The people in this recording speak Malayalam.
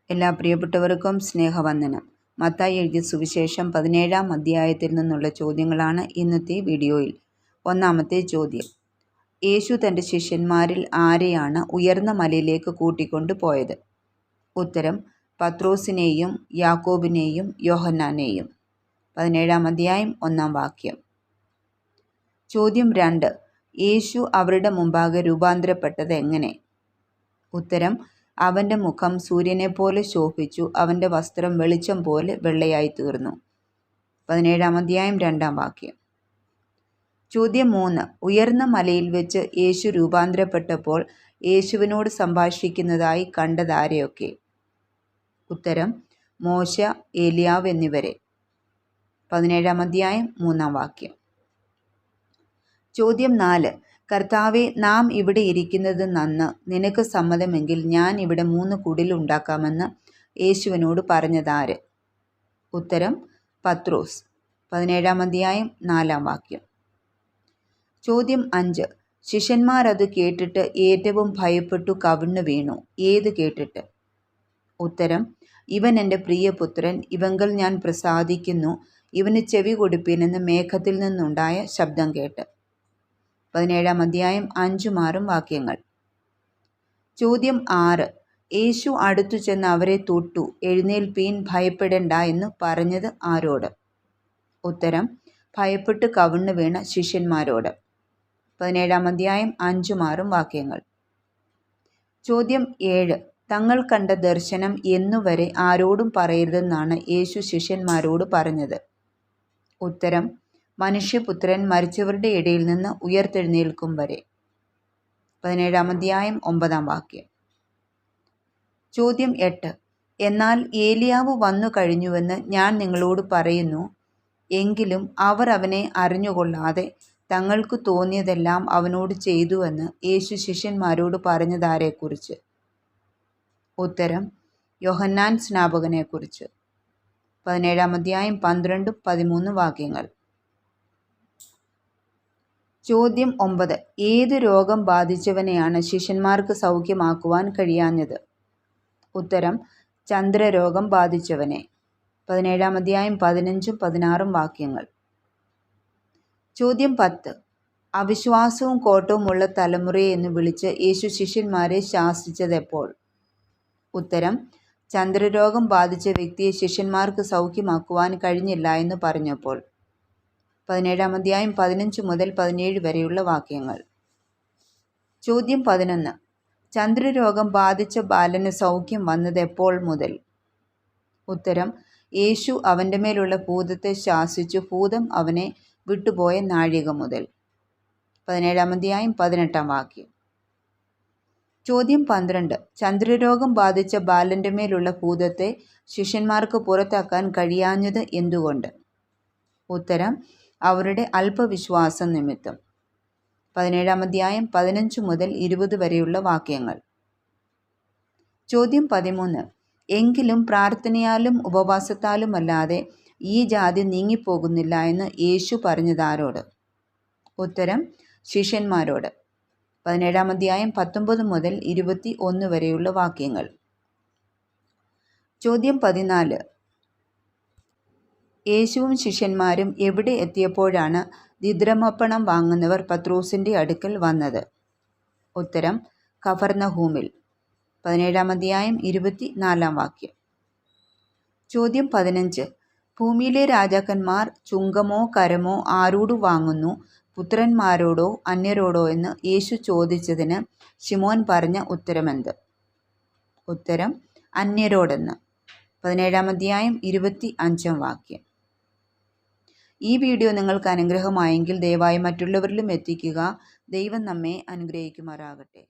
എല്ലാ പ്രിയപ്പെട്ടവർക്കും സ്നേഹവന്ദനം. മത്തായി എഴുതിയ സുവിശേഷം 17-ാം അധ്യായത്തിൽ നിന്നുള്ള ചോദ്യങ്ങളാണ് ഇന്നത്തെ വീഡിയോയിൽ. ഒന്നാമത്തെ ചോദ്യം: യേശു തൻ്റെ ശിഷ്യന്മാരിൽ ആരെയാണ് ഉയർന്ന മലയിലേക്ക് കൂട്ടിക്കൊണ്ടു പോയത്? ഉത്തരം: പത്രോസിനെയും യാക്കോബിനെയും യോഹന്നാനെയും. 17-ാം അധ്യായം 1-ാം വാക്യം. ചോദ്യം 2: യേശു അവരുടെ മുമ്പാകെ രൂപാന്തരപ്പെട്ടത് എങ്ങനെ? ഉത്തരം: അവൻ്റെ മുഖം സൂര്യനെപ്പോലെ ശോഭിച്ചു, അവൻ്റെ വസ്ത്രം വെളിച്ചം പോലെ വെള്ളയായി തീർന്നു. 17-ാം അധ്യായം 2-ാം വാക്യം. ചോദ്യം 3: ഉയർന്ന മലയിൽ വെച്ച് യേശു രൂപാന്തരപ്പെട്ടപ്പോൾ യേശുവിനോട് സംഭാഷിക്കുന്നതായി കണ്ടതാരെയൊക്കെ? ഉത്തരം: മോശ, ഏലിയാവ് എന്നിവരെ. 17-ാം അധ്യായം 3-ാം വാക്യം. ചോദ്യം 4: കർത്താവേ, നാം ഇവിടെ ഇരിക്കുന്നത് നന്ന്. നിനക്ക് സമ്മതമെങ്കിൽ ഞാൻ ഇവിടെ 3 കുടിൽ ഉണ്ടാക്കാമെന്ന് യേശുവിനോട് പറഞ്ഞതാര്? ഉത്തരം: പത്രോസ്. 17-ാം അധ്യായം 4-ാം വാക്യം. ചോദ്യം 5: ശിഷ്യന്മാർ അത് കേട്ടിട്ട് ഏറ്റവും ഭയപ്പെട്ടു കവിണ്ണു വീണു. ഏത് കേട്ടിട്ട്? ഉത്തരം: ഇവൻ എൻ്റെ പ്രിയപുത്രൻ, ഇവങ്കൽ ഞാൻ പ്രസാദിക്കുന്നു, ഇവന് ചെവി കൊടുപ്പീനെന്ന് മേഘത്തിൽ നിന്നുണ്ടായ ശബ്ദം കേട്ട്. 17-ാം അധ്യായം 5-6 വാക്യങ്ങൾ. ചോദ്യം 6: യേശു അടുത്തു ചെന്ന് അവരെ തൊട്ടു, എഴുന്നേൽപ്പീൻ, ഭയപ്പെടേണ്ട എന്ന് പറഞ്ഞത് ആരോട്? ഉത്തരം: ഭയപ്പെട്ട് കവിണ്ണു വീണ ശിഷ്യന്മാരോട്. 17-ാം അധ്യായം 5-6 വാക്യങ്ങൾ. ചോദ്യം 7: തങ്ങൾ കണ്ട ദർശനം എന്നുവരെ ആരോടും പറയരുതെന്നാണ് യേശു ശിഷ്യന്മാരോട് പറഞ്ഞത്? ഉത്തരം: മനുഷ്യപുത്രൻ മരിച്ചവരുടെ ഇടയിൽ നിന്ന് ഉയർത്തെഴുന്നേൽക്കും വരെ. 17-ാം അധ്യായം 9-ാം വാക്യം. ചോദ്യം 8: എന്നാൽ ഏലിയാവ് വന്നു കഴിഞ്ഞുവെന്ന് ഞാൻ നിങ്ങളോട് പറയുന്നു. എങ്കിലും അവർ അവനെ അറിഞ്ഞുകൊള്ളാതെ തങ്ങൾക്ക് തോന്നിയതെല്ലാം അവനോട് ചെയ്തുവെന്ന് യേശു ശിഷ്യന്മാരോട് പറഞ്ഞതാരെക്കുറിച്ച്? ഉത്തരം: യോഹന്നാൻ സ്നാപകനെക്കുറിച്ച്. 17-ാം അധ്യായം 12-13 വാക്യങ്ങൾ. ചോദ്യം 9: ഏത് രോഗം ബാധിച്ചവനെയാണ് ശിഷ്യന്മാർക്ക് സൗഖ്യമാക്കുവാൻ കഴിയാഞ്ഞത്? ഉത്തരം: ചന്ദ്രരോഗം ബാധിച്ചവനെ. 17-ാം അധ്യായം 15-16 വാക്യങ്ങൾ. ചോദ്യം 10: അവിശ്വാസവും കോട്ടവുമുള്ള തലമുറയെ എന്ന് വിളിച്ച് യേശു ശിഷ്യന്മാരെ ശാസിച്ചതെപ്പോൾ? ഉത്തരം: ചന്ദ്രരോഗം ബാധിച്ച വ്യക്തിയെ ശിഷ്യന്മാർക്ക് സൗഖ്യമാക്കുവാൻ കഴിഞ്ഞില്ല എന്ന് പറഞ്ഞപ്പോൾ. 17-ാം അധ്യായം 15 മുതൽ 17 വരെയുള്ള വാക്യങ്ങൾ. ചോദ്യം 11: ചന്ദ്രരോഗം ബാധിച്ച ബാലന് സൗഖ്യം വന്നത് എപ്പോൾ മുതൽ? ഉത്തരം: യേശു അവൻ്റെ മേലുള്ള ഭൂതത്തെ ശാസിച്ചു ഭൂതം അവനെ വിട്ടുപോയ നാഴിക മുതൽ. 17-ാം അധ്യായം 18-ാം വാക്യം. ചോദ്യം 12: ചന്ദ്രരോഗം ബാധിച്ച ബാലൻ്റെ മേലുള്ള ഭൂതത്തെ ശിഷ്യന്മാർക്ക് പുറത്താക്കാൻ കഴിയാഞ്ഞത് എന്തുകൊണ്ട്? ഉത്തരം: അവരുടെ അല്പവിശ്വാസം നിമിത്തം. 17-ാം അധ്യായം 15 മുതൽ 20 വരെയുള്ള വാക്യങ്ങൾ. ചോദ്യം 13: എങ്കിലും പ്രാർത്ഥനയാലും ഉപവാസത്താലുമല്ലാതെ ഈ ജാതി നീങ്ങിപ്പോകുന്നില്ല എന്ന് യേശു പറഞ്ഞതാരോട്? ഉത്തരം: ശിഷ്യന്മാരോട്. 17-ാം അധ്യായം 19 മുതൽ 21 വരെയുള്ള വാക്യങ്ങൾ. ചോദ്യം 14: യേശുവും ശിഷ്യന്മാരും എവിടെ എത്തിയപ്പോഴാണ് ദ്വിദ്രഹ്മപ്പണം വാങ്ങുന്നവർ പത്രോസിൻ്റെ അടുക്കൽ വന്നത്? ഉത്തരം: കഫർന്നഹൂമിൽ. 17-ാം അധ്യായം 24-ാം വാക്യം. ചോദ്യം 15: ഭൂമിയിലെ രാജാക്കന്മാർ ചുങ്കമോ കരമോ ആരോട് വാങ്ങുന്നു, പുത്രന്മാരോടോ അന്യരോടോ എന്ന് യേശു ചോദിച്ചതിന് ശിമോൻ പറഞ്ഞ ഉത്തരമെന്ത്? ഉത്തരം: അന്യരോടെന്ന്. 17-ാം അധ്യായം 25-ാം വാക്യം. ഈ വീഡിയോ നിങ്ങൾക്ക് അനുഗ്രഹമായെങ്കിൽ ദയവായി മറ്റുള്ളവരിലും എത്തിക്കുക. ദൈവം നമ്മെ അനുഗ്രഹിക്കുമാറാകട്ടെ.